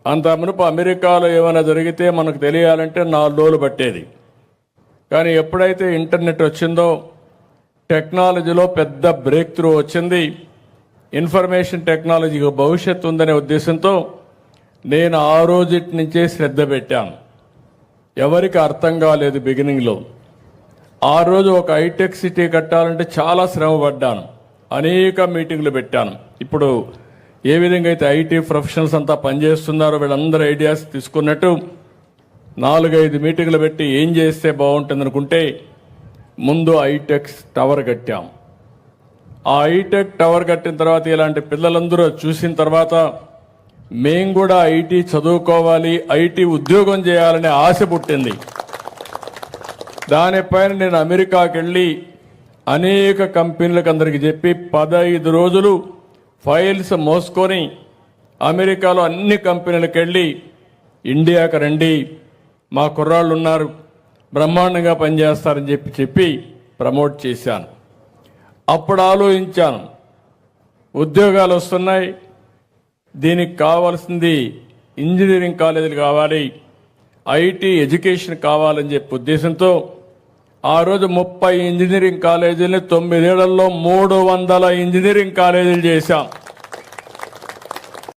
అంత మునుపు అమెరికాలో ఏమైనా జరిగితే మనకు తెలియాలంటే 4 రోజులు పట్టేది. కానీ ఎప్పుడైతే ఇంటర్నెట్ వచ్చిందో, టెక్నాలజీలో పెద్ద బ్రేక్ త్రూ వచ్చింది. ఇన్ఫర్మేషన్ టెక్నాలజీకి భవిష్యత్తు ఉందనే ఉద్దేశంతో నేను ఆ రోజుటి నుంచే శ్రద్ధ పెట్టాను. ఎవరికి అర్థం కాలేదు బిగినింగ్లో. ఆ రోజు ఒక హైటెక్ సిటీ కట్టాలంటే చాలా శ్రమ పడ్డాను, అనేక మీటింగ్లు పెట్టాను. ఇప్పుడు ఏ విధంగా అయితే ఐటీ ప్రొఫెషనల్స్ అంతా పనిచేస్తున్నారో వీళ్ళందరూ ఐడియాస్ తీసుకున్నట్టు 4-5 మీటింగ్లు పెట్టి ఏం చేస్తే బాగుంటుంది అనుకుంటే ముందు హైటెక్ టవర్ కట్టాం. ఆ హైటెక్ టవర్ కట్టిన తర్వాత ఇలాంటి పిల్లలందరూ చూసిన తర్వాత మేము కూడా ఐటీ చదువుకోవాలి, ఐటీ ఉద్యోగం చేయాలనే ఆశ పుట్టింది. దానిపైన నేను అమెరికాకి వెళ్ళి అనేక కంపెనీలకు అందరికి చెప్పి 15 రోజులు ఫైల్స్ మోసుకొని అమెరికాలో అన్ని కంపెనీలకు వెళ్ళి ఇండియాకి రండి, మా కుర్రాళ్ళు ఉన్నారు, బ్రహ్మాండంగా పనిచేస్తారని చెప్పి ప్రమోట్ చేశాను. అప్పుడు ఆలోచించాను, ఉద్యోగాలు వస్తున్నాయి, దీనికి కావాల్సింది ఇంజనీరింగ్ కాలేజీలు కావాలి, ఐటీ ఎడ్యుకేషన్ కావాలని చెప్పి ఉద్దేశంతో ఆ రోజు 30 ఇంజనీరింగ్ కాలేజీలని 9 ఏళ్లలో 300 ఇంజనీరింగ్ కాలేజీలు చేశాం.